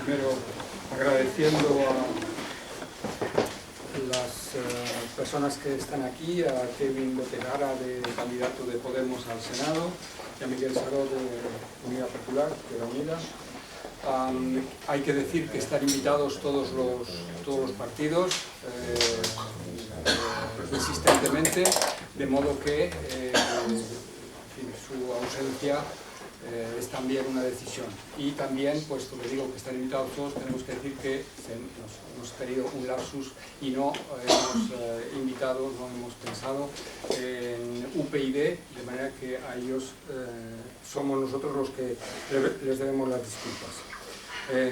primero agradeciendo a las personas que están aquí, a Kevin Botegara, de candidato de Podemos al Senado, y a Miguel Saró, de Unidad Popular, de la Unida. Hay que decir que están invitados todos los partidos insistentemente, de modo que su ausencia es también una decisión. Y también, puesto que digo que están invitados todos, tenemos que decir que hemos tenido un lapsus y no hemos invitado, no hemos pensado en UPyD, de manera que a ellos somos nosotros los que les debemos las disculpas.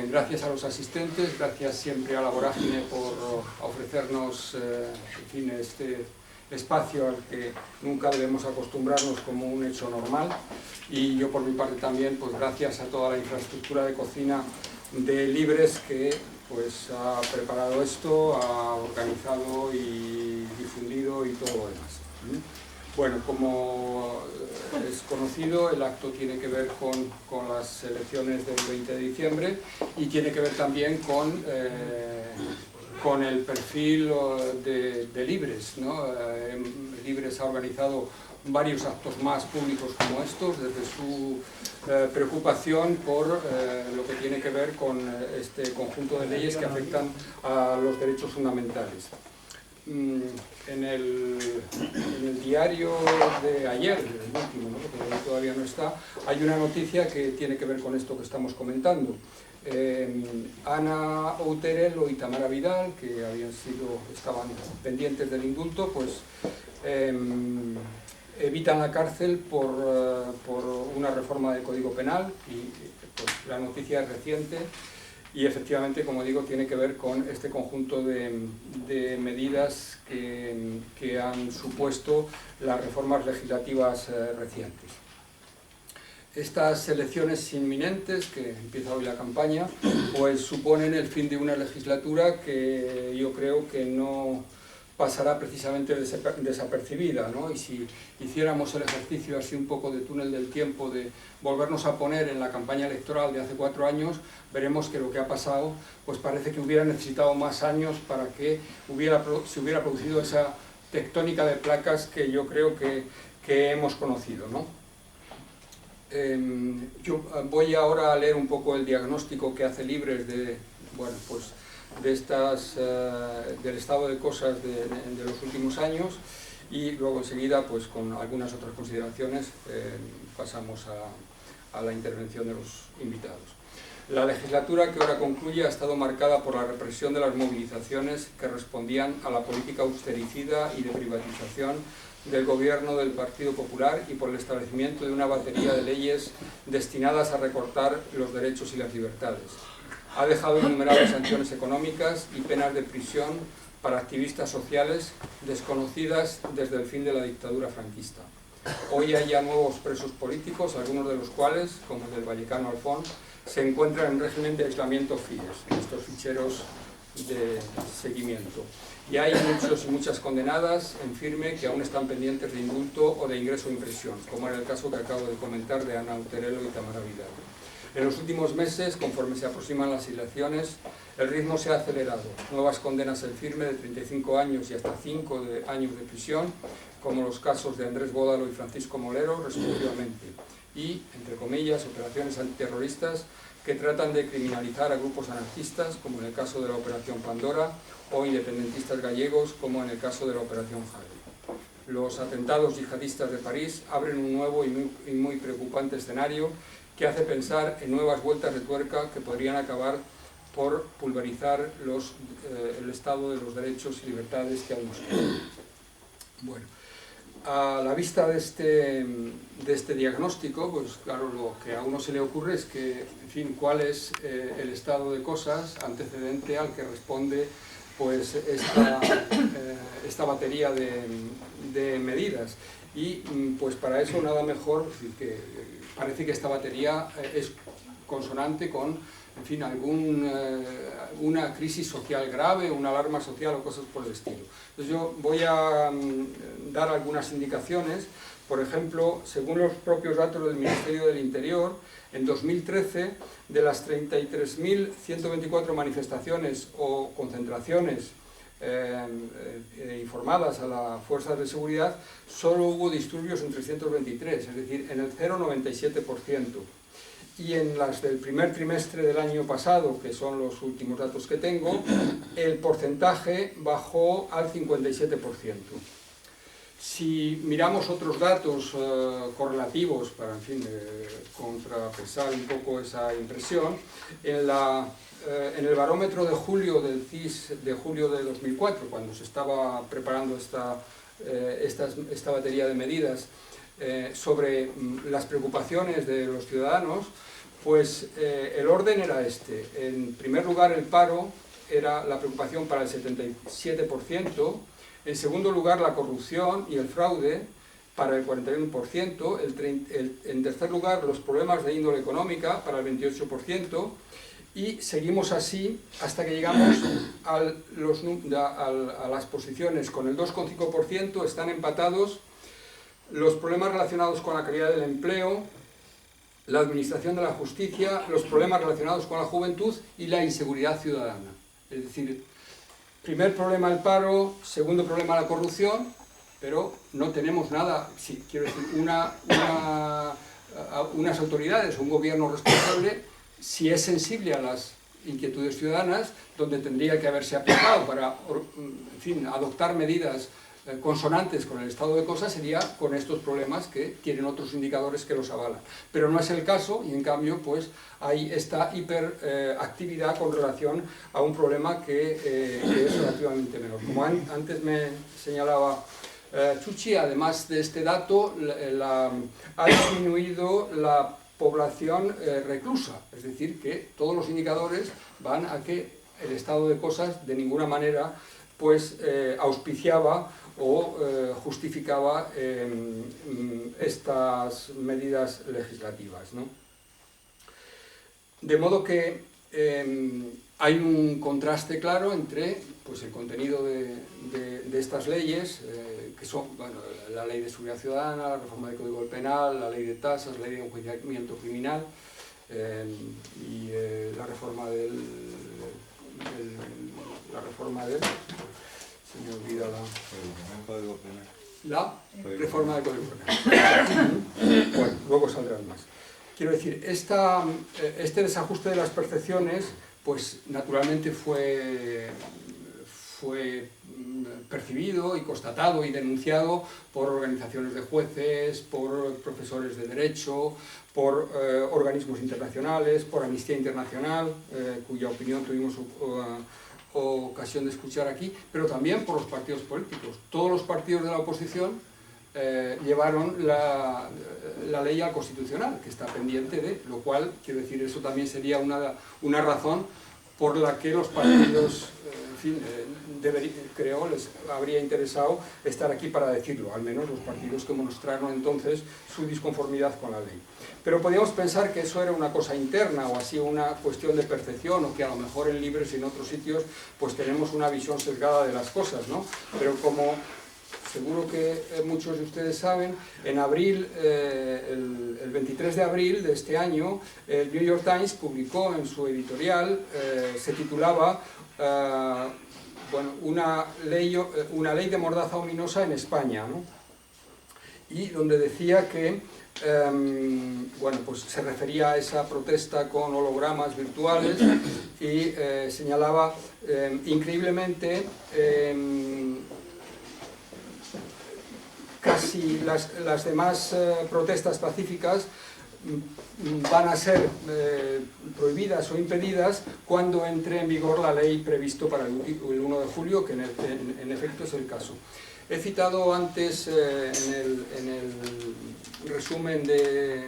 Gracias a los asistentes, gracias siempre a la Vorágine por ofrecernos este espacio al que nunca debemos acostumbrarnos como un hecho normal, y yo por mi parte también, pues gracias a toda la infraestructura de cocina de Libres que pues ha preparado esto, ha organizado y difundido y todo lo demás. Bueno, como es conocido, el acto tiene que ver con las elecciones del 20 de diciembre y tiene que ver también con el perfil de Libres, ¿no? Libres ha organizado varios actos más públicos como estos, desde su preocupación por lo que tiene que ver con este conjunto de leyes que afectan a los derechos fundamentales. En el diario de ayer, el último, ¿no? Porque todavía no está, hay una noticia que tiene que ver con esto que estamos comentando. Ana Outerelo y Tamara Vidal, que estaban pendientes del indulto, pues evitan la cárcel por una reforma del Código Penal, y pues, la noticia es reciente. Y efectivamente, como digo, tiene que ver con este conjunto de medidas que han supuesto las reformas legislativas recientes. Estas elecciones inminentes, que empieza hoy la campaña, pues suponen el fin de una legislatura que yo creo que no pasará precisamente desapercibida, ¿no? Y si hiciéramos el ejercicio así un poco de túnel del tiempo, de volvernos a poner en la campaña electoral de hace 4 años, veremos que lo que ha pasado, pues parece que hubiera necesitado más años para que se hubiera producido esa tectónica de placas que yo creo que hemos conocido, ¿no? Yo voy ahora a leer un poco el diagnóstico que hace Libres del estado de cosas de los últimos años, y luego enseguida, pues con algunas otras consideraciones, pasamos a la intervención de los invitados. La legislatura que ahora concluye ha estado marcada por la represión de las movilizaciones que respondían a la política austericida y de privatización del gobierno del Partido Popular y por el establecimiento de una batería de leyes destinadas a recortar los derechos y las libertades. Ha dejado innumerables sanciones económicas y penas de prisión para activistas sociales desconocidas desde el fin de la dictadura franquista. Hoy hay ya nuevos presos políticos, algunos de los cuales, como el del vallecano Alfón, se encuentran en régimen de aislamiento FIES, en estos ficheros de seguimiento. Y hay muchos y muchas condenadas en firme que aún están pendientes de indulto o de ingreso en prisión, como era el caso que acabo de comentar de Ana Outerelo y Tamara Vidal. En los últimos meses, conforme se aproximan las elecciones, el ritmo se ha acelerado. Nuevas condenas en firme de 35 años y hasta 5 años de prisión, como los casos de Andrés Bódalo y Francisco Molero, respectivamente. Y, entre comillas, operaciones antiterroristas que tratan de criminalizar a grupos anarquistas, como en el caso de la Operación Pandora, o independentistas gallegos, como en el caso de la Operación Harley. Los atentados yihadistas de París abren un nuevo y muy preocupante escenario que hace pensar en nuevas vueltas de tuerca que podrían acabar por pulverizar el estado de los derechos y libertades que aún nos quedan. Bueno, a la vista de este diagnóstico, pues claro, lo que a uno se le ocurre es que, en fin, cuál es el estado de cosas antecedente al que responde pues esta batería de medidas. Y pues para eso nada mejor, que parece que esta batería es consonante con en fin, una crisis social grave, una alarma social o cosas por el estilo. Entonces yo voy a dar algunas indicaciones. Por ejemplo, según los propios datos del Ministerio del Interior, en 2013, de las 33.124 manifestaciones o concentraciones informadas a las fuerzas de seguridad, solo hubo disturbios en 323, es decir, en el 0,97%. Y en las del primer trimestre del año pasado, que son los últimos datos que tengo, el porcentaje bajó al 57%. Si miramos otros datos correlativos para, en fin, contrapesar un poco esa impresión, en el barómetro de julio del CIS de julio de 2004, cuando se estaba preparando esta batería de medidas sobre las preocupaciones de los ciudadanos, pues el orden era este. En primer lugar, el paro era la preocupación para el 77%, en segundo lugar, la corrupción y el fraude para el 41%, en tercer lugar, los problemas de índole económica para el 28%, y seguimos así hasta que llegamos a las posiciones con el 2,5%, están empatados los problemas relacionados con la calidad del empleo, la administración de la justicia, los problemas relacionados con la juventud y la inseguridad ciudadana. Es decir, primer problema el paro, segundo problema la corrupción, pero no tenemos nada, sí, quiero decir, unas autoridades, un gobierno responsable, si es sensible a las inquietudes ciudadanas, donde tendría que haberse aplicado para, en fin, adoptar medidas consonantes con el estado de cosas, sería con estos problemas que tienen otros indicadores que los avalan. Pero no es el caso, y en cambio pues hay esta hiperactividad con relación a un problema que es relativamente menor. Como antes me señalaba Chuchi, además de este dato, ha disminuido la población reclusa, es decir, que todos los indicadores van a que el estado de cosas de ninguna manera pues auspiciaba o justificaba estas medidas legislativas, ¿no? De modo que hay un contraste claro entre pues, el contenido de estas leyes, que son la ley de seguridad ciudadana, la reforma del Código Penal, la ley de tasas, la ley de enjuiciamiento criminal y la reforma del se me olvida la reforma del Código Penal. Bueno, luego saldrán más. Quiero decir, este desajuste de las percepciones, pues naturalmente fue percibido y constatado y denunciado por organizaciones de jueces, por profesores de derecho, por organismos internacionales, por Amnistía Internacional, cuya opinión tuvimos ocasión de escuchar aquí, pero también por los partidos políticos. Todos los partidos de la oposición llevaron la ley al Constitucional, que está pendiente de, lo cual, quiero decir, eso también sería una razón por la que los partidos, en fin, creo, les habría interesado estar aquí para decirlo, al menos los partidos que mostraron entonces su disconformidad con la ley. Pero podíamos pensar que eso era una cosa interna o así una cuestión de percepción, o que a lo mejor en Libres y en otros sitios pues tenemos una visión sesgada de las cosas, ¿no? Pero como seguro que muchos de ustedes saben, en abril, el 23 de abril de este año, el New York Times publicó en su editorial, se titulaba bueno, una ley de mordaza ominosa en España, ¿no? Y donde decía que bueno, pues se refería a esa protesta con hologramas virtuales y señalaba increíblemente casi las demás protestas pacíficas van a ser prohibidas o impedidas cuando entre en vigor la ley previsto para el 1 de julio, que en efecto es el caso. He citado antes en el resumen de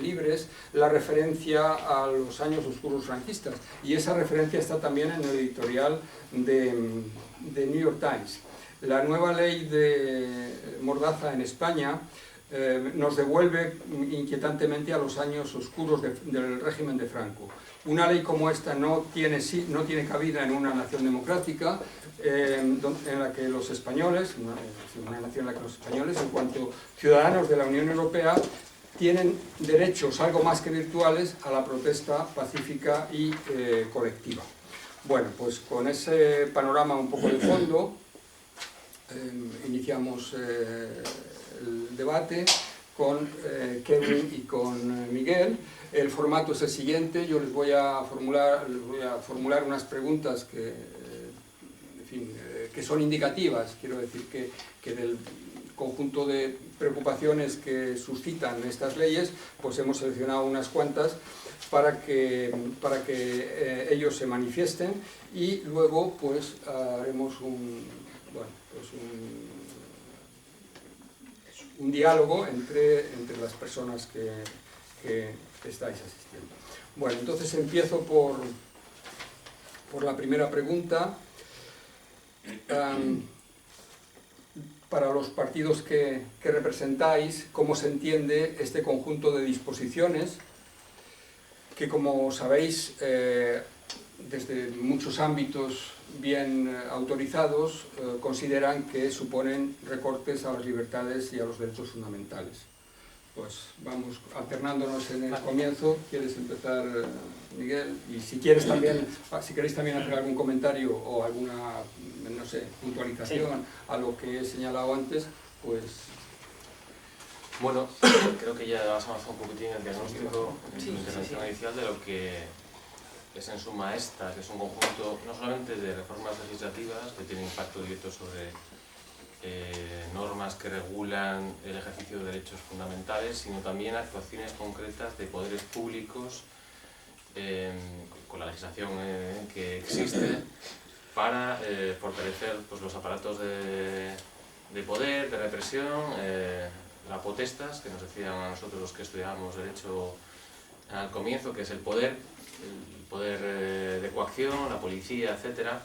Libres la referencia a los años oscuros franquistas, y esa referencia está también en el editorial de New York Times. La nueva ley de mordaza en España nos devuelve inquietantemente a los años oscuros del régimen de Franco. Una ley como esta no tiene cabida en una nación democrática, en la que los españoles, una nación en la que los españoles, en cuanto ciudadanos de la Unión Europea, tienen derechos algo más que virtuales a la protesta pacífica y colectiva. Bueno, pues con ese panorama un poco de fondo, iniciamos el debate con Kevin y con Miguel. El formato es el siguiente: yo les voy a formular unas preguntas que, en fin, que son indicativas, quiero decir que del conjunto de preocupaciones que suscitan estas leyes, pues hemos seleccionado unas cuantas para que ellos se manifiesten, y luego pues haremos un diálogo entre las personas que estáis asistiendo. Bueno, entonces empiezo por la primera pregunta. Para los partidos que representáis, ¿cómo se entiende este conjunto de disposiciones que, como sabéis, desde muchos ámbitos bien autorizados, consideran que suponen recortes a las libertades y a los derechos fundamentales? Pues vamos alternándonos en el comienzo. ¿Quieres empezar, Miguel? Y si queréis también hacer algún comentario o alguna, no sé, puntualización a lo que he señalado antes, pues... Bueno, creo que ya has avanzado un poquitín en el diagnóstico, en tu intervención inicial, de lo que es en suma esta, que es un conjunto no solamente de reformas legislativas que tienen impacto directo sobre normas que regulan el ejercicio de derechos fundamentales, sino también actuaciones concretas de poderes públicos con la legislación que existe para fortalecer pues, los aparatos de poder, de represión, las potestas, que nos decían a nosotros los que estudiábamos derecho al comienzo, que es el poder de coacción, la policía, etcétera,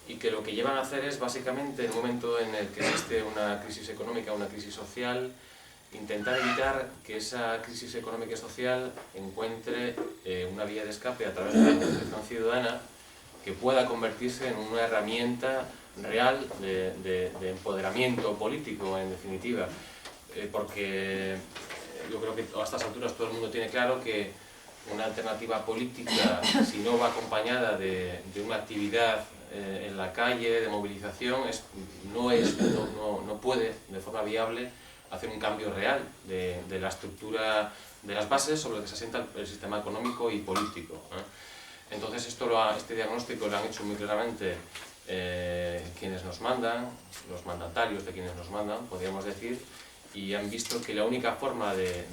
y que lo que llevan a hacer es básicamente, en el momento en el que existe una crisis económica, una crisis social, intentar evitar que esa crisis económica y social encuentre una vía de escape a través de la movilización ciudadana que pueda convertirse en una herramienta real de empoderamiento político, en definitiva. Porque yo creo que a estas alturas todo el mundo tiene claro que una alternativa política, si no va acompañada de una actividad en la calle, de movilización, no puede de forma viable hacer un cambio real de la estructura, de las bases sobre las que se asienta el sistema económico y político. Entonces este diagnóstico lo han hecho muy claramente quienes nos mandan, los mandatarios de quienes nos mandan, podríamos decir, y han visto que la única forma de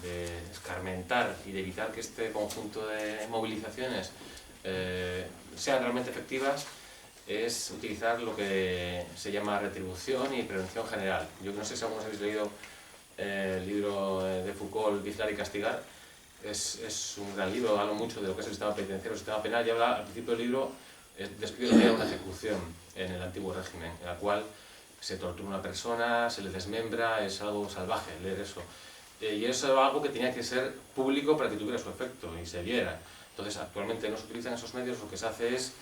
escarmentar y de evitar que este conjunto de movilizaciones sean realmente efectivas es utilizar lo que se llama retribución y prevención general. Yo no sé si algunos habéis leído el libro de Foucault, Vigilar y Castigar. Es un gran libro, habla mucho de lo que es el sistema penitenciario, el sistema penal, y habla al principio del libro, describe lo que era una ejecución en el antiguo régimen, en la cual se tortura a una persona, se le desmembra, es algo salvaje leer eso. Y eso era algo que tenía que ser público para que tuviera su efecto y se viera. Entonces, actualmente no se utilizan esos medios, lo que se hace es,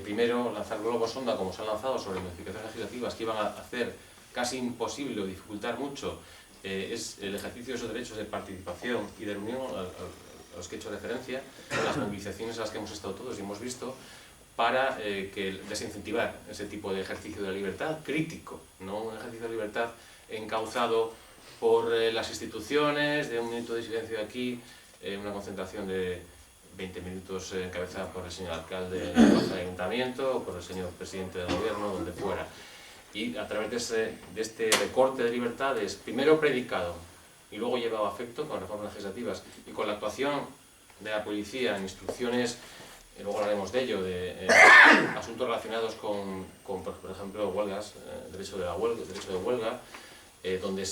primero, lanzar globos sonda, como se han lanzado sobre modificaciones legislativas que iban a hacer casi imposible o dificultar mucho es el ejercicio de esos derechos de participación y de reunión a los que he hecho referencia, las movilizaciones a las que hemos estado todos y hemos visto, para desincentivar ese tipo de ejercicio de la libertad crítico, no un ejercicio de libertad encauzado por las instituciones, de un minuto de silencio aquí, una concentración de 20 minutos encabezada por el señor alcalde del ayuntamiento o por el señor presidente del gobierno, donde fuera. Y a través de este recorte de libertades, primero predicado y luego llevado a efecto con reformas legislativas y con la actuación de la policía en instrucciones, y luego hablaremos de ello, de asuntos relacionados con por ejemplo, huelgas, derecho de huelga, donde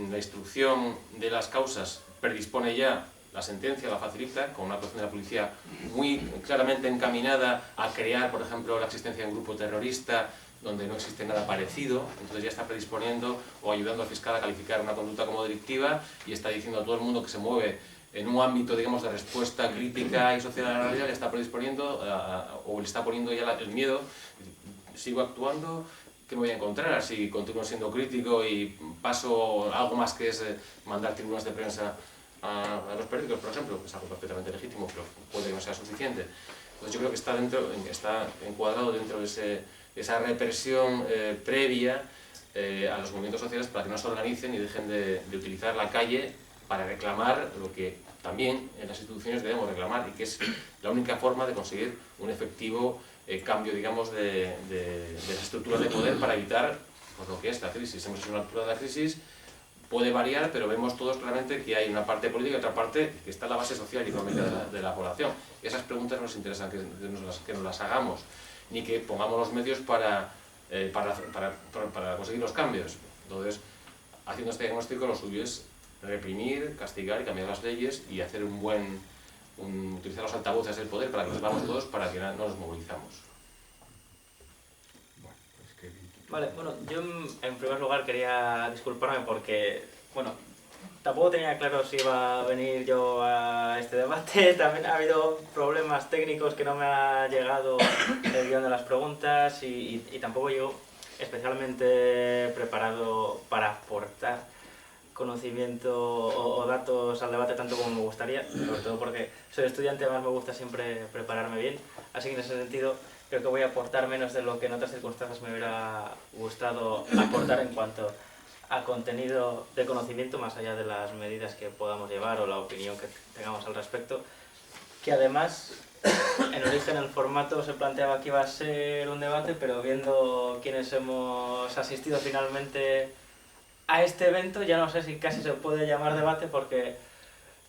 la instrucción de las causas predispone ya la sentencia, la facilita, con una actuación de la policía muy claramente encaminada a crear, por ejemplo, la existencia de un grupo terrorista donde no existe nada parecido, entonces ya está predisponiendo o ayudando al fiscal a calificar una conducta como delictiva y está diciendo a todo el mundo que se mueve en un ámbito, digamos, de respuesta crítica y social a la realidad, le está predisponiendo o le está poniendo ya el miedo. Sigo actuando, ¿qué me voy a encontrar si continúo siendo crítico y paso algo más que es mandar tribunas de prensa a los periódicos, por ejemplo, que es algo perfectamente legítimo, pero puede que no sea suficiente? Entonces yo creo que está encuadrado dentro de esa represión previa a los movimientos sociales para que no se organicen y dejen de utilizar la calle para reclamar lo que también en las instituciones debemos reclamar, y que es la única forma de conseguir un efectivo cambio, digamos, de las estructuras de poder para evitar pues, lo que es la crisis. Hemos hecho una lectura de la crisis, puede variar, pero vemos todos claramente que hay una parte política y otra parte que está en la base social y económica de la población. Esas preguntas nos interesan que nos las hagamos, ni que pongamos los medios para conseguir los cambios. Entonces, haciendo este diagnóstico, lo suyo es reprimir, castigar y cambiar las leyes y hacer utilizar los altavoces del poder para que nos vamos todos, para que no nos movilizamos. Vale, bueno, yo en primer lugar quería disculparme porque, bueno, tampoco tenía claro si iba a venir yo a este debate. También ha habido problemas técnicos que no me ha llegado el guión de las preguntas y tampoco llego especialmente preparado para aportar conocimiento o datos al debate tanto como me gustaría, sobre todo porque soy estudiante, además me gusta siempre prepararme bien, así que en ese sentido creo que voy a aportar menos de lo que en otras circunstancias me hubiera gustado aportar en cuanto a contenido de conocimiento, más allá de las medidas que podamos llevar o la opinión que tengamos al respecto, que además en origen el formato se planteaba que iba a ser un debate, pero viendo quienes hemos asistido finalmente a este evento, ya no sé si casi se puede llamar debate porque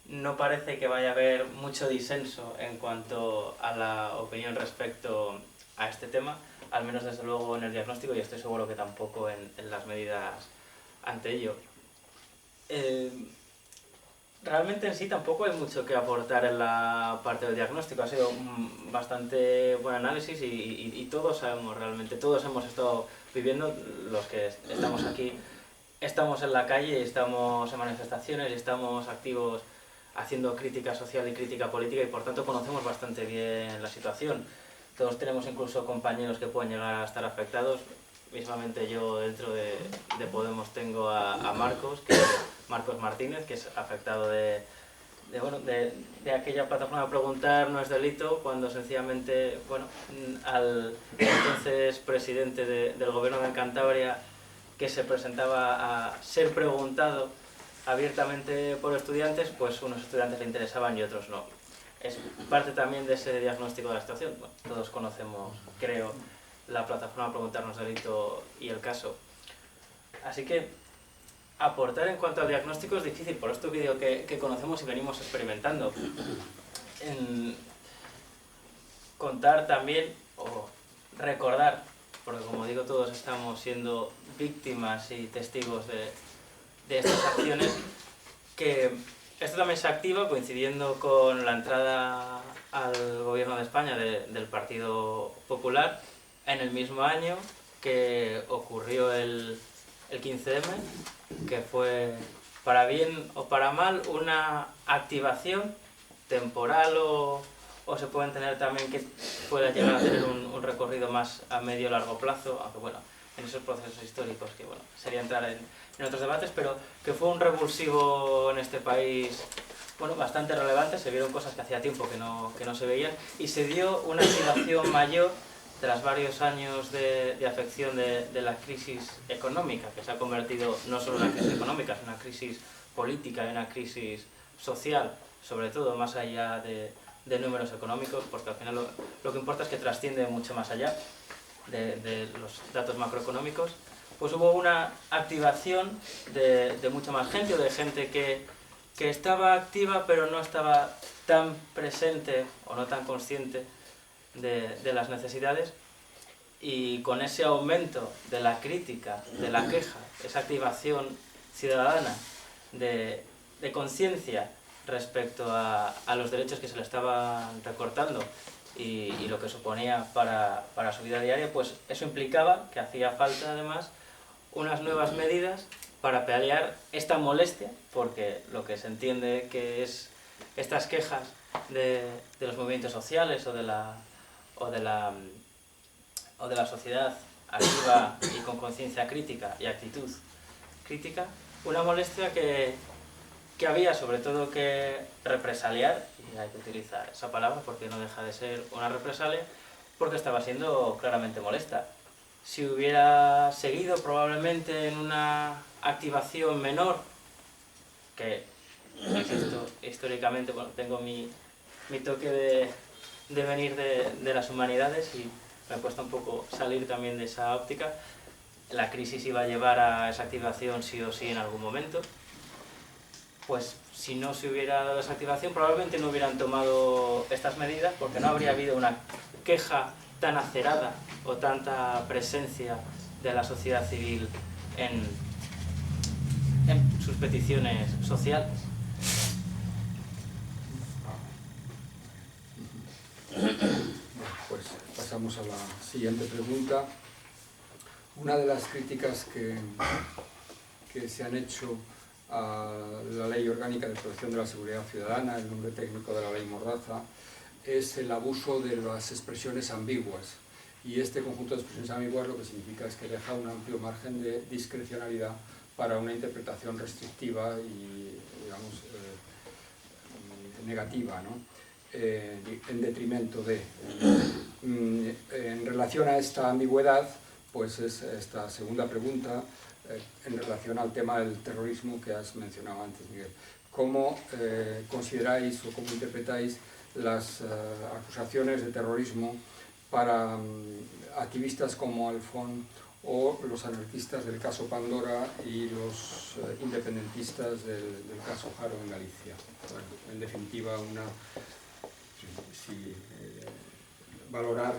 no parece que vaya a haber mucho disenso en cuanto a la opinión respecto a este tema, al menos desde luego en el diagnóstico, y estoy seguro que tampoco en las medidas ante ello. Realmente en sí tampoco hay mucho que aportar en la parte del diagnóstico, ha sido bastante buen análisis y todos sabemos realmente, todos hemos estado viviendo, los que estamos aquí, estamos en la calle, estamos en manifestaciones y estamos activos haciendo crítica social y crítica política y por tanto conocemos bastante bien la situación. Todos tenemos incluso compañeros que pueden llegar a estar afectados. Mismamente yo dentro de Podemos tengo a Marcos Martínez, que es afectado de aquella plataforma de Preguntar no es delito, cuando sencillamente, bueno, al entonces presidente del gobierno de Cantabria, que se presentaba a ser preguntado abiertamente por estudiantes, pues unos estudiantes le interesaban y otros no. Es parte también de ese diagnóstico de la situación. Bueno, todos conocemos, creo, la plataforma Preguntarnos Delito y el caso. Así que aportar en cuanto al diagnóstico es difícil, por esto que digo que conocemos y venimos experimentando. Contar también, o recordar, porque como digo, todos estamos siendo víctimas y testigos de estas acciones, que esto también se activa coincidiendo con la entrada al gobierno de España del Partido Popular en el mismo año que ocurrió el 15M, que fue, para bien o para mal, una activación temporal o se pueden tener también que pueda llegar a tener un recorrido más a medio o largo plazo, aunque bueno, en esos procesos históricos que bueno, sería entrar en otros debates, pero que fue un revulsivo en este país, bueno, bastante relevante. Se vieron cosas que hacía tiempo que no se veían y se dio una activación mayor tras varios años de afección de la crisis económica, que se ha convertido no solo en una crisis económica, es una crisis política y una crisis social, sobre todo más allá de números económicos, porque al final lo que importa es que trasciende mucho más allá de los datos macroeconómicos. Pues hubo una activación de mucha más gente, o de gente que estaba activa pero no estaba tan presente o no tan consciente de las necesidades, y con ese aumento de la crítica, de la queja, esa activación ciudadana de conciencia respecto a los derechos que se le estaban recortando y lo que suponía para su vida diaria, pues eso implicaba que hacía falta además unas nuevas medidas para paliar esta molestia, porque lo que se entiende que es estas quejas de los movimientos sociales o de la sociedad activa y con conciencia crítica y actitud crítica, una molestia que había sobre todo que represaliar, y hay que utilizar esa palabra porque no deja de ser una represalia, porque estaba siendo claramente molesta. Si hubiera seguido probablemente en una activación menor, que insisto, históricamente, bueno, tengo mi toque de venir de las humanidades y me cuesta un poco salir también de esa óptica, la crisis iba a llevar a esa activación sí o sí en algún momento. Pues si no se hubiera dado esa activación probablemente no hubieran tomado estas medidas, porque no habría habido una queja tan acerada o tanta presencia de la sociedad civil en sus peticiones sociales. Pues pasamos a la siguiente pregunta. Una de las críticas que se han hecho a la Ley Orgánica de Protección de la Seguridad Ciudadana, el nombre técnico de la Ley Mordaza, es el abuso de las expresiones ambiguas. Y este conjunto de expresiones ambiguas lo que significa es que deja un amplio margen de discrecionalidad para una interpretación restrictiva y, digamos, negativa, ¿no? En detrimento de... En relación a esta ambigüedad, pues es esta segunda pregunta en relación al tema del terrorismo que has mencionado antes, Miguel. ¿Cómo consideráis o cómo interpretáis las acusaciones de terrorismo para activistas como Alfón o los anarquistas del caso Pandora y los independentistas del caso Haro en Galicia? Bueno, en definitiva, valorar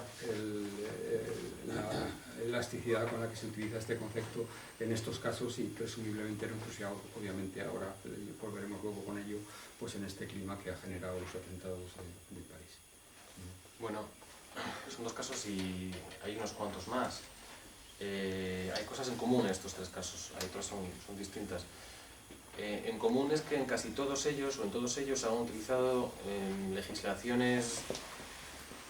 la elasticidad con la que se utiliza este concepto en estos casos y presumiblemente refugiado, obviamente ahora volveremos luego con ello, pues en este clima que ha generado los atentados del país. Bueno, son dos casos y hay unos cuantos más. Hay cosas en común en estos tres casos, hay otras son distintas. En común es que en casi todos ellos o en todos ellos han utilizado legislaciones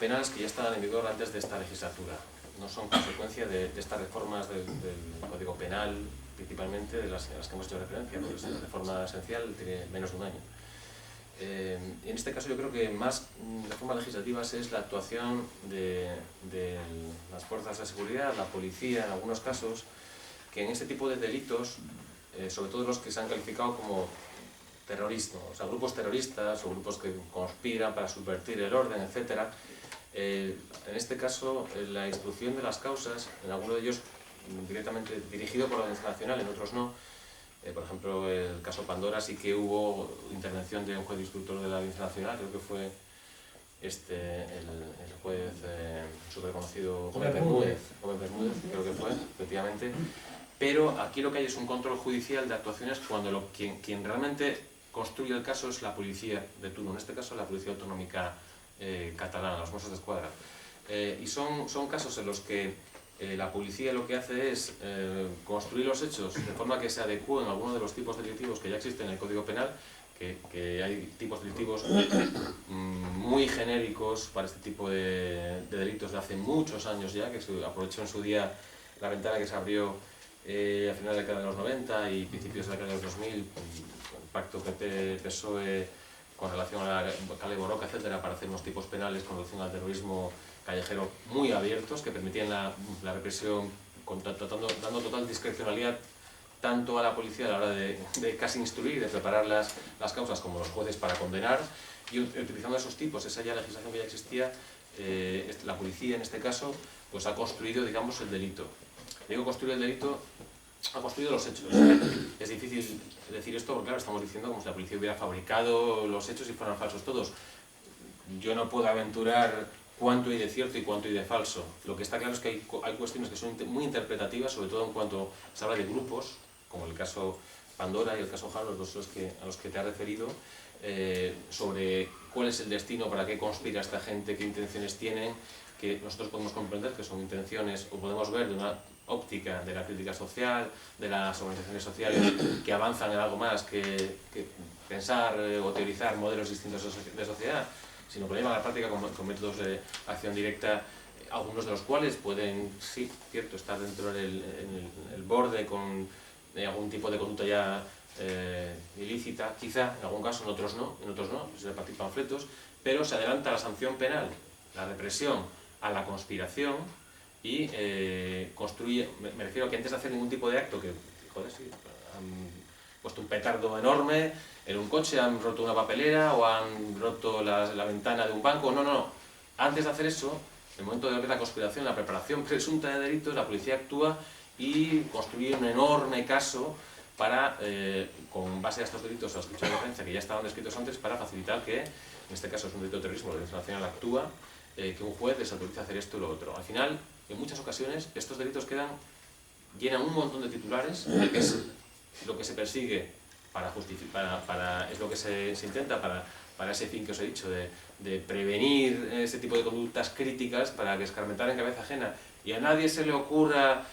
penales que ya estaban en vigor antes de esta legislatura. No son consecuencia de estas reformas del Código Penal, principalmente de las que hemos hecho referencia, porque esta reforma esencial tiene menos de un año. En este caso yo creo que más reformas legislativas es la actuación de las fuerzas de seguridad, la policía en algunos casos, que en este tipo de delitos, sobre todo los que se han calificado como terroristas, o sea, grupos terroristas o grupos que conspiran para subvertir el orden, etc. En este caso, la instrucción de las causas, en algunos de ellos directamente dirigido por la Audiencia Nacional, en otros no. Por ejemplo, el caso Pandora sí que hubo intervención de un juez instructor de la Audiencia Nacional, creo que fue el juez súper conocido Gómez Bermúdez, creo que fue, efectivamente. Pero aquí lo que hay es un control judicial de actuaciones cuando quien realmente construye el caso es la policía de turno, en este caso la Policía Autonómica catalana, los Mossos d'Esquadra. Y son casos en los que la policía lo que hace es construir los hechos de forma que se adecúen a algunos de los tipos delictivos que ya existen en el Código Penal, que hay tipos delictivos muy genéricos para este tipo de delitos de hace muchos años ya, que se aprovechó en su día la ventana que se abrió a finales de la década de los 90 y principios de la década de los 2000, el pacto PP-PSOE con relación a la Kale Borroka, etcétera, para hacer unos tipos penales con relación al terrorismo callejero muy abiertos, que permitían la represión, dando total discrecionalidad tanto a la policía a la hora de casi instruir, de preparar las causas, como los jueces para condenar, y utilizando esos tipos, esa ya legislación que ya existía, la policía en este caso pues ha construido, digamos, el delito. Digo construir el delito, ha construido los hechos. Es difícil decir esto porque, claro, estamos diciendo como si la policía hubiera fabricado los hechos y fueran falsos todos. Yo no puedo aventurar cuánto hay de cierto y cuánto hay de falso. Lo que está claro es que hay cuestiones que son muy interpretativas, sobre todo en cuanto se habla de grupos, como el caso Pandora y el caso Haro, los dos a los que te has referido, sobre cuál es el destino, para qué conspira esta gente, qué intenciones tienen, que nosotros podemos comprender que son intenciones, o podemos ver de una óptica de la crítica social, de las organizaciones sociales que avanzan en algo más que pensar o teorizar modelos distintos de sociedad, sino que lo llevan a la práctica con métodos de acción directa, algunos de los cuales pueden, sí, cierto, estar dentro del el borde con algún tipo de conducta ya ilícita, quizá, en algún caso, en otros no, se repartir panfletos, pero se adelanta la sanción penal, la represión a la conspiración y construye, me refiero a que antes de hacer ningún tipo de acto, que, joder, sí, han puesto un petardo enorme en un coche, han roto una papelera o han roto la ventana de un banco, no, antes de hacer eso, en el momento de ver la conspiración, la preparación presunta de delitos, la policía actúa y construye un enorme caso para, con base a estos delitos a los hechos de defensa que ya estaban descritos antes, para facilitar que, en este caso es un delito de terrorismo, la Audiencia Nacional actúa, que un juez les autoriza a hacer esto y lo otro. Al final, en muchas ocasiones, estos delitos llenan un montón de titulares, que es lo que se persigue para justificar, es lo que se intenta para ese fin que os he dicho, de prevenir ese tipo de conductas críticas, para que escarmentar en cabeza ajena y a nadie se le ocurra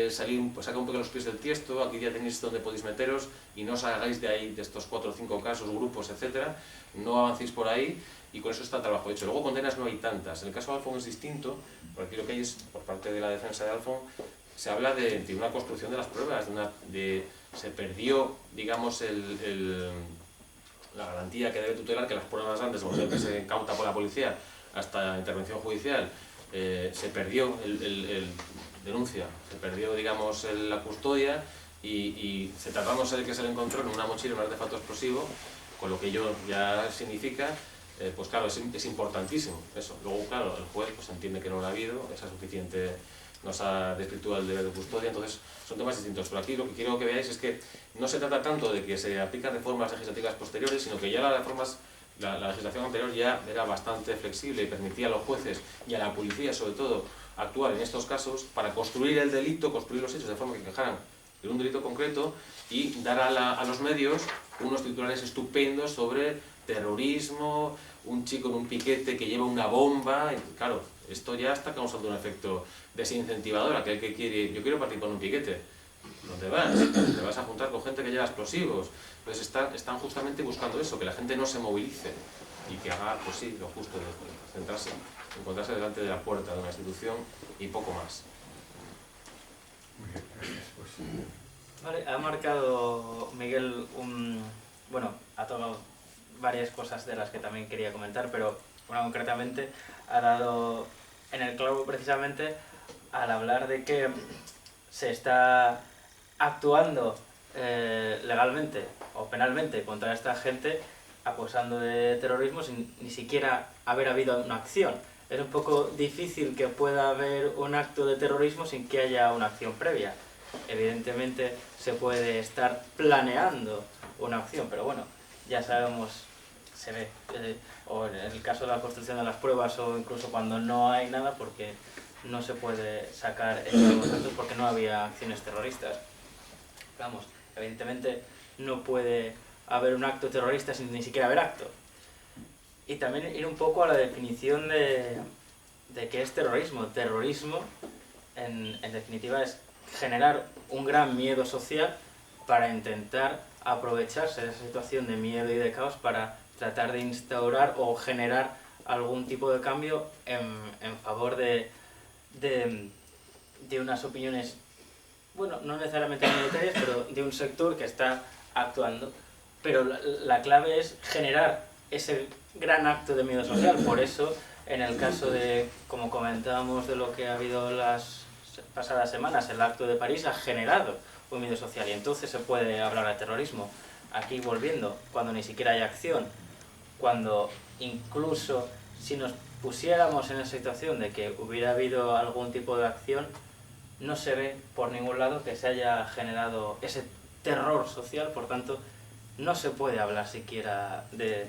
sacar un poco los pies del tiesto, aquí ya tenéis donde podéis meteros y no os hagáis de ahí, de estos 4 o 5 casos, grupos, etcétera, no avancéis por ahí y con eso está el trabajo hecho. Luego condenas no hay tantas. En el caso de Alfon es distinto, porque aquí lo que hay es, por parte de la defensa de Alfon, se habla de una construcción de las pruebas, se perdió, digamos, la garantía que debe tutelar, que las pruebas antes, desde el momento que se incauta por la policía hasta la intervención judicial, se perdió denuncia, se perdió, digamos, la custodia y se tratamos de que se le encontró en una mochila un artefacto explosivo, con lo que ello ya significa, pues claro, es importantísimo eso. Luego, claro, el juez pues entiende que no lo ha habido, esa suficiente, nos ha desvirtuado el deber de custodia, entonces son temas distintos. Pero aquí lo que quiero que veáis es que no se trata tanto de que se aplican reformas legislativas posteriores, sino que ya la legislación anterior ya era bastante flexible y permitía a los jueces y a la policía, sobre todo, actuar en estos casos para construir el delito, construir los hechos de forma que encajaran en un delito concreto y dar a los medios unos titulares estupendos sobre terrorismo, un chico en un piquete que lleva una bomba. Claro, esto ya está causando un efecto desincentivador. Aquel que quiere, yo quiero participar en un piquete, ¿dónde vas? Te vas a juntar con gente que lleva explosivos. Entonces están justamente buscando eso, que la gente no se movilice y que haga, pues sí, lo justo de centrarse, encontrarse delante de la puerta de una institución y poco más. Muy bien, gracias. Vale, ha marcado Miguel bueno, ha tocado varias cosas de las que también quería comentar, pero una concretamente ha dado en el clavo precisamente al hablar de que se está actuando legalmente o penalmente contra esta gente acusando de terrorismo sin ni siquiera haber habido una acción. Es un poco difícil que pueda haber un acto de terrorismo sin que haya una acción previa. Evidentemente se puede estar planeando una acción, pero bueno, ya sabemos, se ve, o en el caso de la construcción de las pruebas o incluso cuando no hay nada, porque no se puede sacar estos datos porque no había acciones terroristas. Vamos, evidentemente no puede haber un acto terrorista sin ni siquiera haber acto. Y también ir un poco a la definición de qué es terrorismo. Terrorismo, en definitiva, es generar un gran miedo social para intentar aprovecharse de esa situación de miedo y de caos para tratar de instaurar o generar algún tipo de cambio en favor de unas opiniones, bueno, no necesariamente minoritarias, pero de un sector que está actuando. Pero la clave es generar ese gran acto de miedo social. Por eso, en el caso de, como comentábamos, de lo que ha habido las pasadas semanas, el acto de París ha generado un miedo social y entonces se puede hablar de terrorismo. Aquí volviendo, cuando ni siquiera hay acción, cuando incluso si nos pusiéramos en la situación de que hubiera habido algún tipo de acción, no se ve por ningún lado que se haya generado ese terror social, por tanto no se puede hablar siquiera de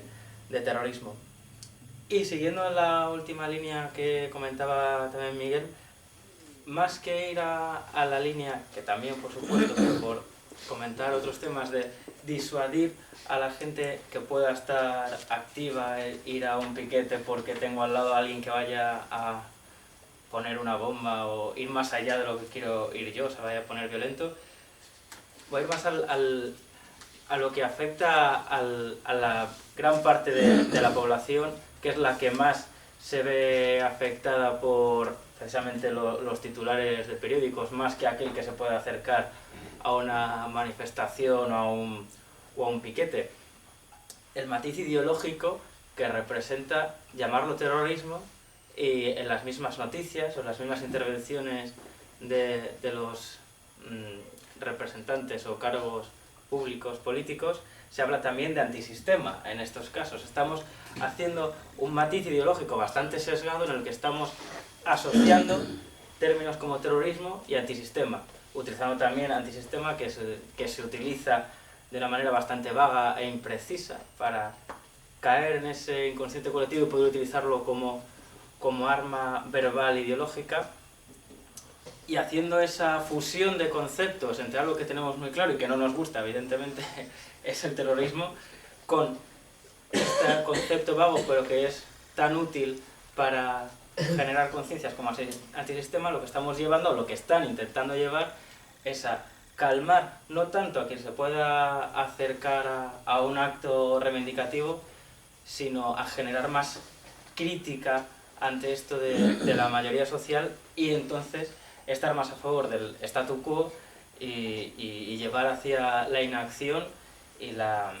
terrorismo. Y siguiendo la última línea que comentaba también Miguel, más que ir a la línea, que también por supuesto, pero por comentar otros temas de disuadir a la gente que pueda estar activa, ir a un piquete porque tengo al lado a alguien que vaya a poner una bomba o ir más allá de lo que quiero ir yo, se vaya a poner violento. Voy a ir más a lo que afecta a la gran parte de la población, que es la que más se ve afectada por precisamente los titulares de periódicos, más que aquel que se puede acercar a una manifestación o a un piquete. El matiz ideológico que representa llamarlo terrorismo, y en las mismas noticias o en las mismas intervenciones de los representantes o cargos públicos, políticos, se habla también de antisistema en estos casos. Estamos haciendo un matiz ideológico bastante sesgado en el que estamos asociando términos como terrorismo y antisistema, utilizando también antisistema que se utiliza de una manera bastante vaga e imprecisa para caer en ese inconsciente colectivo y poder utilizarlo como arma verbal ideológica, y haciendo esa fusión de conceptos entre algo que tenemos muy claro y que no nos gusta, evidentemente, es el terrorismo, con este concepto vago pero que es tan útil para generar conciencias como antisistema. Lo que estamos llevando, o lo que están intentando llevar, es a calmar no tanto a quien se pueda acercar a un acto reivindicativo, sino a generar más crítica ante esto de la mayoría social, y entonces estar más a favor del statu quo y llevar hacia la inacción y la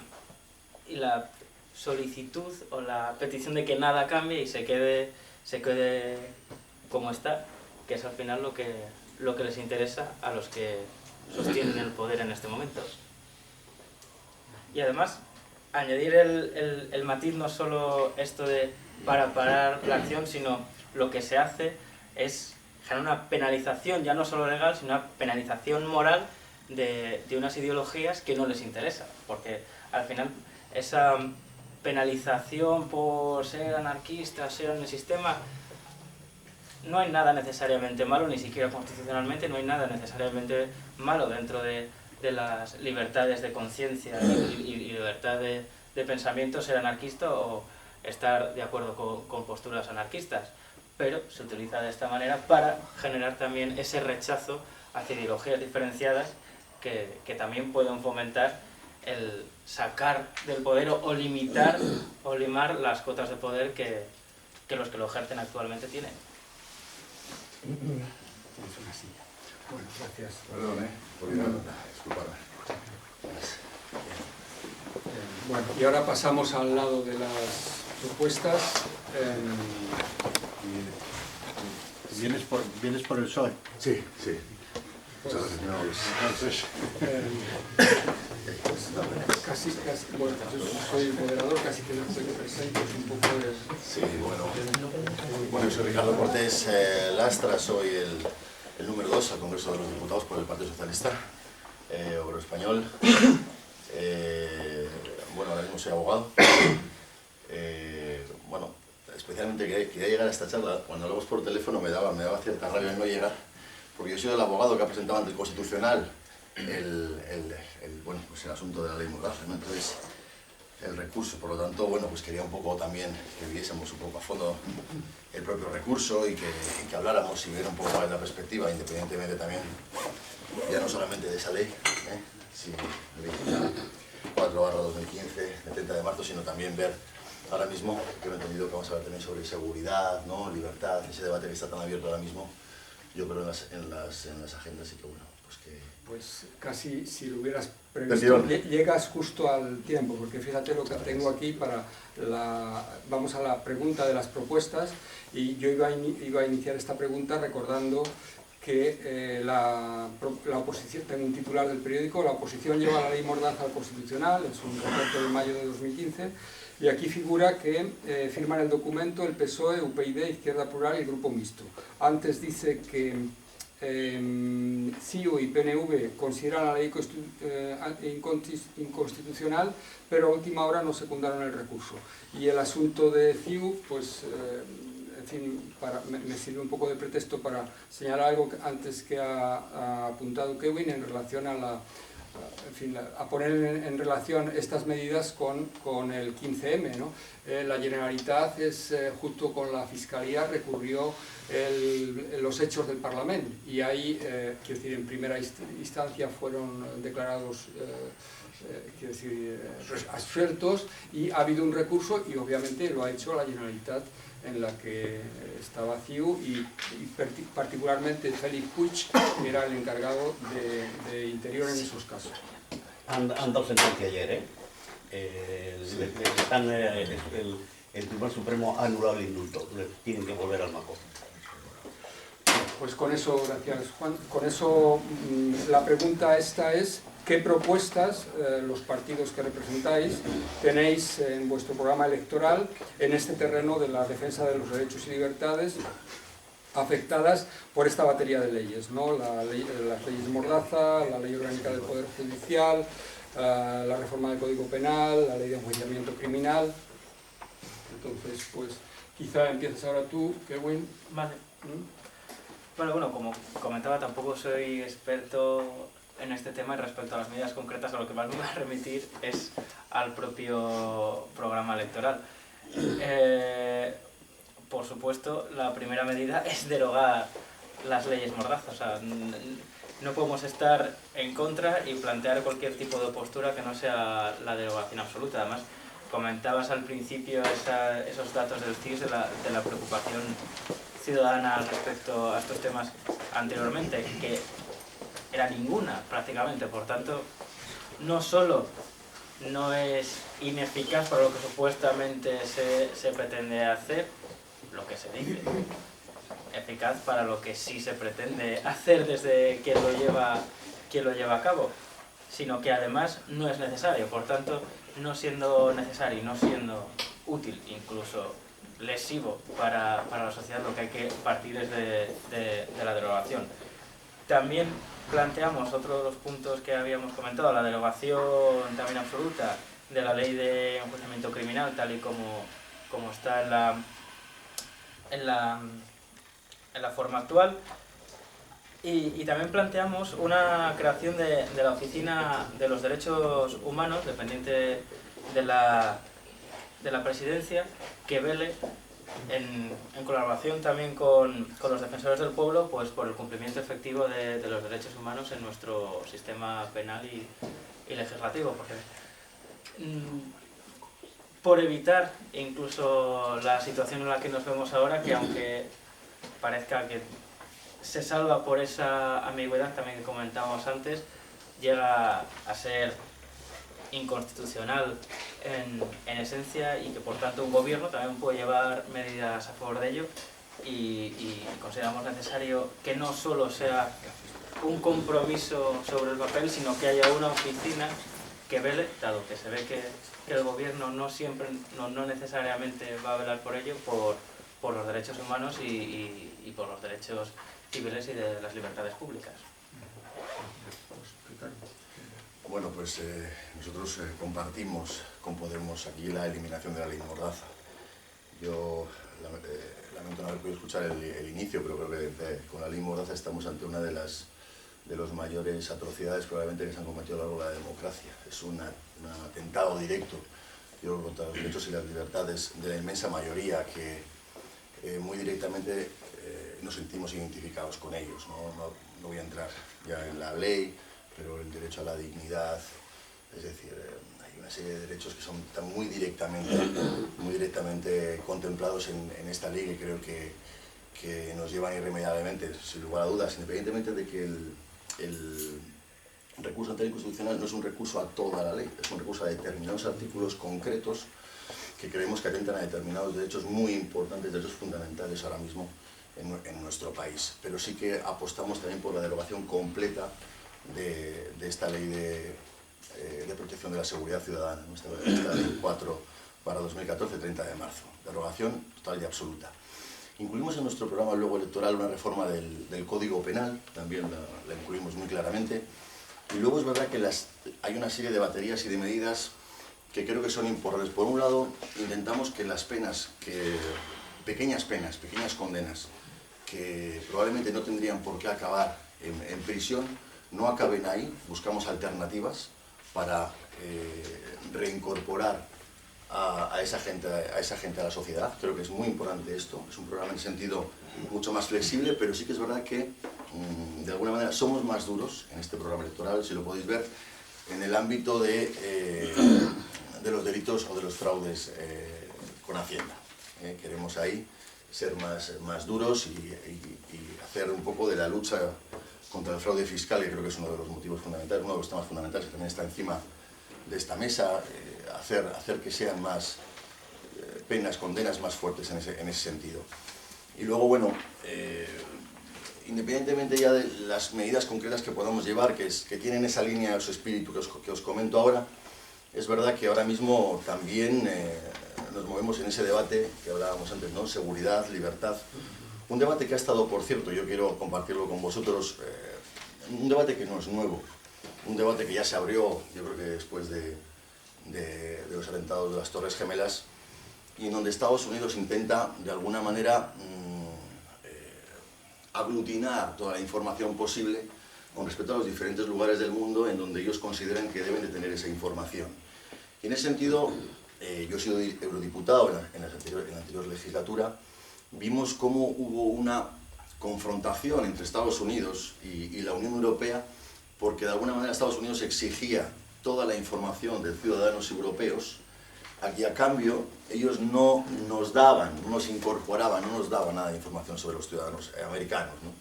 solicitud o la petición de que nada cambie y se quede como está, que es al final lo que les interesa a los que sostienen el poder en este momento. Y además, añadir el matiz, no solo esto de para parar la acción, sino lo que se hace es generar una penalización, ya no solo legal, sino una penalización moral de unas ideologías que no les interesa, porque al final esa penalización por ser anarquista, ser en el sistema, no hay nada necesariamente malo, ni siquiera constitucionalmente, no hay nada necesariamente malo dentro de las libertades de conciencia y libertad de pensamiento, ser anarquista o estar de acuerdo con posturas anarquistas, pero se utiliza de esta manera para generar también ese rechazo hacia ideologías diferenciadas que también pueden fomentar el sacar del poder o limitar o limar las cotas de poder que los que lo ejercen actualmente tienen. Tienes una silla. Bueno, gracias. Perdón, por ir a disculparme. Bueno, y ahora pasamos al lado de las propuestas. ¿Vienes por el PSOE? Sí, sí. Muchas gracias, señor. Entonces, Casi, bueno, yo soy el moderador, casi que no soy presente, un poco de... sí, bueno, yo soy Ricardo Cortés Lastra, soy el número 2 al Congreso de los Diputados por el Partido Socialista Obrero Español. Bueno, ahora mismo soy abogado. Bueno, especialmente quería llegar a esta charla. Cuando hablamos por teléfono me daba cierta rabia no llegar, porque yo soy el abogado que ha presentado ante el Constitucional bueno, pues el asunto de la ley Mordaza, ¿no? Entonces, el recurso, por lo tanto, bueno, pues quería un poco también que viésemos un poco a fondo el propio recurso y que habláramos y ver un poco más la perspectiva, independientemente también, ya no solamente de esa ley, sí, ley 4/2015, de 30 de marzo, sino también ver ahora mismo, que he entendido que vamos a hablar también sobre seguridad, ¿no? Libertad, ese debate que está tan abierto ahora mismo, yo creo en las agendas, y que bueno, pues que... Pues casi si lo hubieras previsto, llegas justo al tiempo, porque fíjate lo que tengo aquí para vamos a la pregunta de las propuestas, y yo iba a iniciar esta pregunta recordando que la oposición, tengo un titular del periódico, la oposición lleva la ley Mordaza al Constitucional, es un reporte de mayo de 2015, y aquí figura que firman el documento el PSOE, UPyD, Izquierda Plural y el Grupo Mixto. Antes dice que CiU y PNV consideran la ley inconstitucional, pero a última hora no secundaron el recurso. Y el asunto de CiU, pues, en fin, me sirve un poco de pretexto para señalar algo antes que ha apuntado Kevin en relación a en fin, a poner en relación estas medidas con el 15M, ¿no? La Generalitat, junto con la Fiscalía, recurrió los hechos del Parlamento y ahí, quiero decir, en primera instancia fueron declarados absueltos y ha habido un recurso y obviamente lo ha hecho la Generalitat, en la que estaba CIU y particularmente Félix Puig, que era el encargado de Interior en esos casos. Han dado sentencia ayer, el Tribunal Supremo ha anulado el indulto, tienen que volver al Maco. Pues con eso, gracias Juan, con eso la pregunta esta es: ¿qué propuestas los partidos que representáis tenéis en vuestro programa electoral en este terreno de la defensa de los derechos y libertades afectadas por esta batería de leyes, ¿no? Las leyes Mordaza, la Ley Orgánica del Poder Judicial, la reforma del Código Penal, la Ley de Enjuiciamiento Criminal? Entonces, pues quizá empieces ahora tú, Kevin. Vale. Bueno, como comentaba, tampoco soy experto en este tema y respecto a las medidas concretas a lo que más me va a remitir es al propio programa electoral. Por supuesto, la primera medida es derogar las leyes Mordaza. O sea, no podemos estar en contra y plantear cualquier tipo de postura que no sea la derogación absoluta. Además, comentabas al principio esos datos del CIS de la preocupación ciudadana respecto a estos temas anteriormente, que era ninguna prácticamente. Por tanto, no solo no es ineficaz para lo que supuestamente se pretende hacer, lo que se dice, eficaz para lo que sí se pretende hacer desde quien lo lleva a cabo, sino que además no es necesario. Por tanto, no siendo necesario y no siendo útil, incluso lesivo para la sociedad, lo que hay que partir es de la derogación. También planteamos otro de los puntos que habíamos comentado, la derogación también absoluta de la Ley de Enjuiciamiento Criminal, tal y como está en la forma actual. Y también planteamos una creación de la Oficina de los Derechos Humanos, dependiente de la Presidencia, que vele en colaboración también con los defensores del pueblo, pues por el cumplimiento efectivo de los derechos humanos en nuestro sistema penal y legislativo. Porque por evitar incluso la situación en la que nos vemos ahora, que aunque parezca que se salva por esa ambigüedad también que comentábamos antes, llega a ser inconstitucional en esencia, y que por tanto un gobierno también puede llevar medidas a favor de ello, y consideramos necesario que no solo sea un compromiso sobre el papel, sino que haya una oficina que vele, dado que se ve que el gobierno no siempre, no necesariamente va a velar por ello, por los derechos humanos y por los derechos civiles y de las libertades públicas. Bueno, pues nosotros compartimos con Podemos aquí la eliminación de la ley Mordaza. Yo lamento no haber podido escuchar el inicio, pero creo que con la ley Mordaza estamos ante una de las mayores atrocidades probablemente que se han cometido a lo largo de la democracia. Es un atentado directo, yo, contra los derechos y las libertades de la inmensa mayoría, que muy directamente nos sentimos identificados con ellos. No voy a entrar ya en la ley, pero el derecho a la dignidad, es decir, hay una serie de derechos que están muy directamente contemplados en esta ley, que creo que nos llevan irremediablemente, sin lugar a dudas, independientemente de que el recurso ante la inconstitucional no es un recurso a toda la ley, es un recurso a determinados artículos concretos que creemos que atentan a determinados derechos muy importantes, derechos fundamentales ahora mismo en nuestro país. Pero sí que apostamos también por la derogación completa de esta ley de protección de la seguridad ciudadana, esta ley 4/2014, 30 de marzo. Derogación total y absoluta. Incluimos en nuestro programa luego electoral una reforma del Código Penal, también la incluimos muy claramente. Y luego es verdad que hay una serie de baterías y de medidas que creo que son importantes. Por un lado, intentamos que las penas, pequeñas condenas, que probablemente no tendrían por qué acabar en prisión, no acaben ahí, buscamos alternativas para reincorporar a esa gente a la sociedad. Creo que es muy importante esto, es un programa en sentido mucho más flexible, pero sí que es verdad que de alguna manera somos más duros en este programa electoral, si lo podéis ver, en el ámbito de los delitos o de los fraudes con Hacienda. Queremos ahí ser más duros y hacer un poco de la lucha contra el fraude fiscal, que creo que es uno de los motivos fundamentales, uno de los temas fundamentales que también está encima de esta mesa, hacer que sean más penas, condenas más fuertes en ese sentido. Y luego, bueno, independientemente ya de las medidas concretas que podamos llevar, que tienen esa línea, ese espíritu que os comento ahora, es verdad que ahora mismo también nos movemos en ese debate que hablábamos antes, ¿no? Seguridad, libertad. Un debate que ha estado, por cierto, yo quiero compartirlo con vosotros, un debate que no es nuevo, un debate que ya se abrió, yo creo que después de los atentados de las Torres Gemelas, y en donde Estados Unidos intenta, de alguna manera, aglutinar toda la información posible con respecto a los diferentes lugares del mundo en donde ellos consideran que deben de tener esa información. Y en ese sentido, yo he sido eurodiputado en la anterior legislatura, vimos cómo hubo una confrontación entre Estados Unidos y la Unión Europea, porque de alguna manera Estados Unidos exigía toda la información de ciudadanos europeos, y a cambio ellos no nos daban, no nos incorporaban, no nos daban nada de información sobre los ciudadanos americanos, ¿no?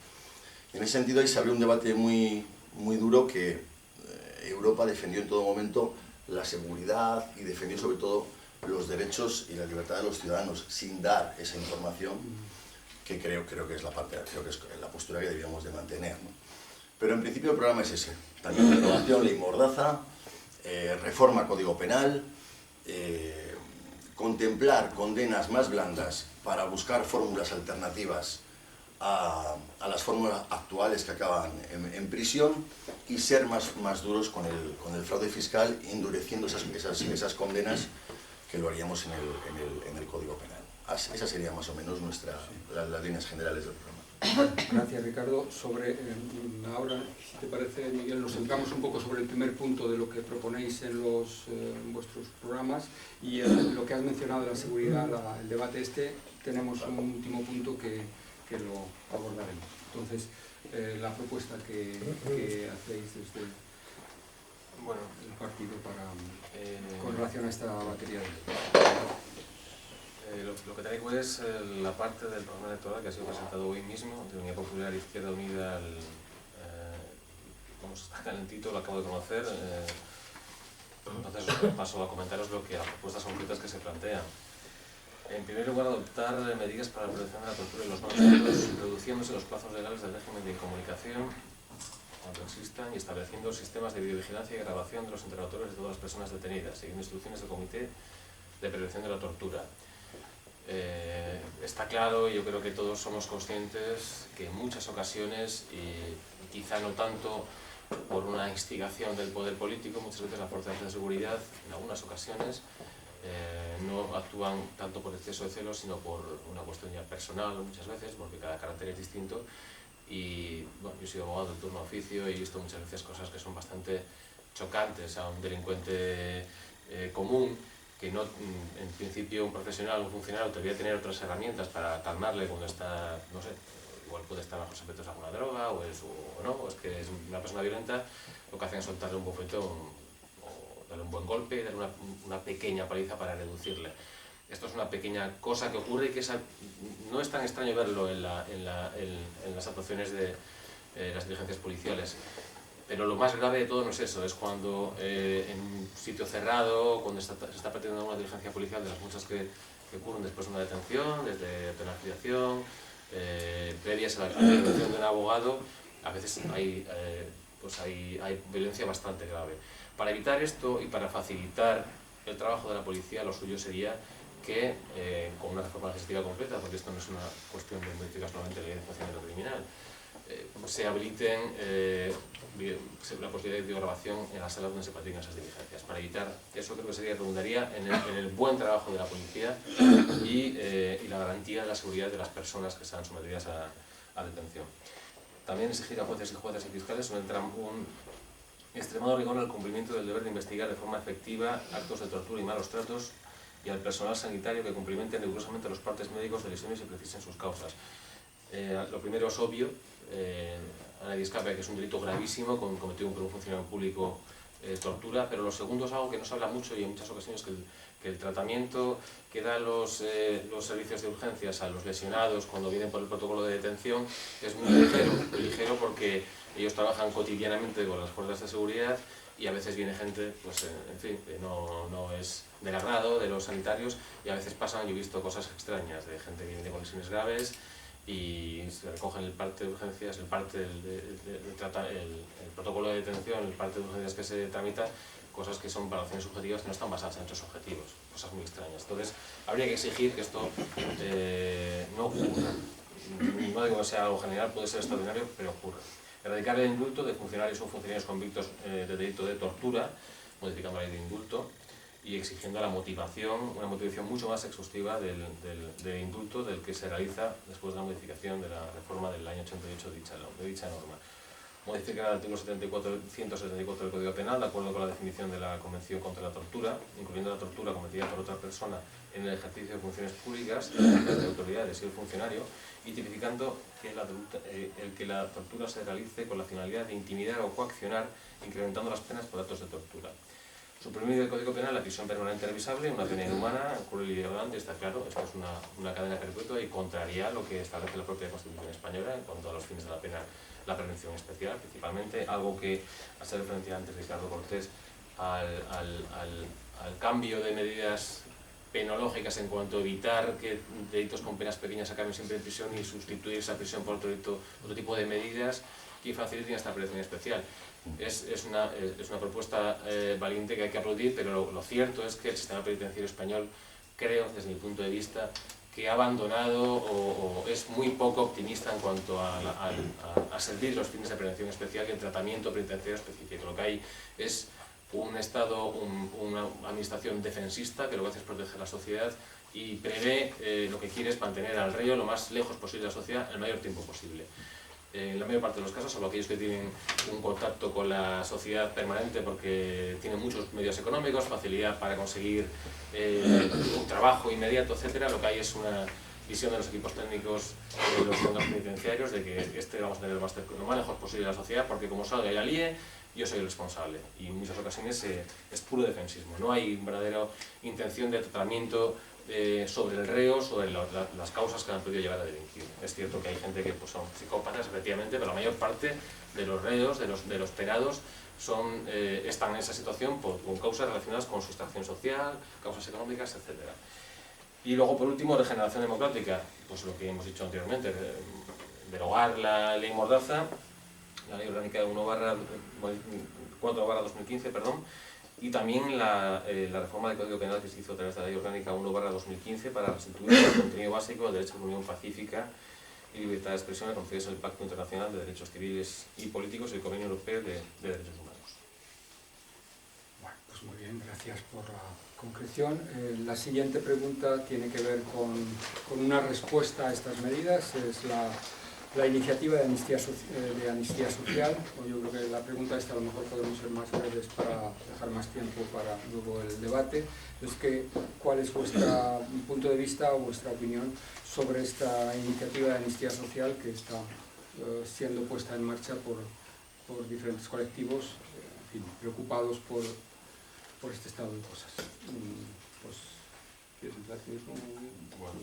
Y en ese sentido ahí se abrió un debate muy duro que Europa defendió en todo momento la seguridad y defendió sobre todo los derechos y la libertad de los ciudadanos sin dar esa información, que creo que es la postura que debíamos de mantener, ¿no? Pero en principio el programa es ese, también renovación, ley mordaza, reforma Código Penal, contemplar condenas más blandas para buscar fórmulas alternativas a las fórmulas actuales que acaban en prisión y ser más duros con el fraude fiscal, endureciendo esas condenas que lo haríamos en el Código Penal. Esas serían más o menos las líneas generales del programa. Gracias, Ricardo. Ahora, si te parece, Miguel, nos centramos un poco sobre el primer punto de lo que proponéis en vuestros programas y lo que has mencionado de la seguridad, el debate tenemos un último punto que lo abordaremos. Entonces, la propuesta que hacéis desde el partido con relación a esta batería de... Lo que traigo es la parte del programa electoral que ha sido presentado hoy mismo, de Unidad Popular Izquierda Unida. Está calentito, lo acabo de conocer. Entonces paso a comentaros las propuestas concretas que se plantean. En primer lugar, adoptar medidas para la prevención de la tortura y los malos tratos, reduciéndose los plazos legales del régimen de incomunicación cuando existan y estableciendo sistemas de videovigilancia y grabación de los interrogatorios de todas las personas detenidas, siguiendo instrucciones del Comité de Prevención de la Tortura. Está claro, y yo creo que todos somos conscientes que en muchas ocasiones, y quizá no tanto por una instigación del poder político, muchas veces las fuerzas de seguridad, en algunas ocasiones, no actúan tanto por exceso de celos, sino por una cuestión ya personal, muchas veces, porque cada carácter es distinto. Y bueno, yo he sido abogado de turno a oficio y he visto muchas veces cosas que son bastante chocantes a un delincuente común, que no, en principio un profesional, un funcionario debería tener otras herramientas para calmarle cuando está, no sé, igual puede estar bajo los efectos de alguna droga o no, o es que es una persona violenta, lo que hacen es soltarle un bofetón o darle un buen golpe y darle una pequeña paliza para reducirle. Esto es una pequeña cosa que ocurre y que no es tan extraño verlo en las actuaciones de las diligencias policiales. Pero lo más grave de todo no es eso, es cuando en un sitio cerrado, cuando se está practicando una diligencia policial de las muchas que ocurren después de una detención, desde penalización, previas a la intervención de un abogado, a veces hay violencia bastante grave. Para evitar esto y para facilitar el trabajo de la policía, lo suyo sería que, con una reforma legislativa completa, porque esto no es una cuestión de modificar solamente la ley de enjuiciamiento criminal, se habiliten la posibilidad de videograbación en las salas donde se practican esas diligencias. Para evitar eso, creo que redundaría en el buen trabajo de la policía y la garantía de la seguridad de las personas que están sometidas a detención. También exigir a jueces y fiscales un extremado rigor en el cumplimiento del deber de investigar de forma efectiva actos de tortura y malos tratos, y al personal sanitario que cumplimenten rigurosamente los partes médicos de lesiones y precisen sus causas. Lo primero es obvio, a nadie escapa que es un delito gravísimo cometido por un funcionario público, tortura, pero lo segundo es algo que no se habla mucho y en muchas ocasiones que el tratamiento que dan los servicios de urgencias a los lesionados cuando vienen por el protocolo de detención es muy ligero porque ellos trabajan cotidianamente con las fuerzas de seguridad y a veces viene gente, pues en fin, que no es del agrado de los sanitarios, y a veces pasan, yo he visto cosas extrañas de gente que viene con lesiones graves y se recogen el parte de urgencias, el protocolo de detención, el parte de urgencias que se tramita, cosas que son valoraciones subjetivas que no están basadas en hechos objetivos, cosas muy extrañas. Entonces, habría que exigir que esto no ocurra. No digo que sea algo general, puede ser extraordinario, pero ocurra. Erradicar el indulto de funcionarios o funcionarios convictos de delito de tortura, modificando la ley de indulto, y exigiendo una motivación mucho más exhaustiva del indulto del que se realiza después de la modificación de la reforma del año 88 de dicha norma. Modificar el artículo 174 del Código Penal, de acuerdo con la definición de la Convención contra la Tortura, incluyendo la tortura cometida por otra persona en el ejercicio de funciones públicas, de autoridades y el funcionario, y tipificando que la tortura se realice con la finalidad de intimidar o coaccionar, incrementando las penas por actos de tortura. Suprimir del Código Penal la prisión permanente revisable, una pena inhumana, cruel y degradante, está claro, esto es una cadena perpetua y contraria a lo que establece la propia Constitución española en cuanto a los fines de la pena, la prevención especial, principalmente, algo que hace referencia antes Ricardo Cortés al cambio de medidas penológicas en cuanto a evitar que delitos con penas pequeñas acaben siempre en prisión y sustituir esa prisión por otro tipo de medidas que faciliten esta prevención especial. Es una propuesta valiente que hay que aplaudir, pero lo cierto es que el sistema penitenciario español, creo, desde mi punto de vista, que ha abandonado o es muy poco optimista en cuanto a servir los fines de prevención especial y el tratamiento penitenciario específico. Lo que hay es un Estado, una administración defensista que lo que hace es proteger la sociedad y prevé lo que quiere es mantener al reo lo más lejos posible de la sociedad el mayor tiempo posible. En la mayor parte de los casos, salvo aquellos que tienen un contacto con la sociedad permanente porque tienen muchos medios económicos, facilidad para conseguir un trabajo inmediato, etc., lo que hay es una visión de los equipos técnicos de los fondos penitenciarios de que vamos a tener lo más lejos posible de la sociedad porque como salga y la líe, yo soy el responsable. Y en muchas ocasiones es puro defensismo. No hay verdadera intención de tratamiento sobre el reo, sobre las causas que han podido llevar a delinquir. Es cierto que hay gente que son psicópatas, efectivamente, pero la mayor parte de los reos, de los penados, están en esa situación con causas relacionadas con su extracción social, causas económicas, etc. Y luego, por último, regeneración democrática, pues lo que hemos dicho anteriormente, derogar la ley Mordaza, la ley orgánica 4/2015, perdón, y también la reforma del Código Penal que se hizo a través de la Ley Orgánica 1/2015 para restituir el contenido básico del derecho a la unión pacífica y libertad de expresión reconocidos en el Pacto Internacional de Derechos Civiles y Políticos y el Convenio Europeo de Derechos Humanos. Bueno, pues muy bien, gracias por la concreción. La siguiente pregunta tiene que ver con una respuesta a estas medidas, es la iniciativa de amnistía social. Yo creo que la pregunta esta a lo mejor podemos ser más breves para dejar más tiempo para luego el debate. Entonces, ¿cuál es vuestro punto de vista o vuestra opinión sobre esta iniciativa de amnistía social que está siendo puesta en marcha por diferentes colectivos en fin, preocupados por este estado de cosas? Pues, ¿quieres empezar tú mismo? Bueno.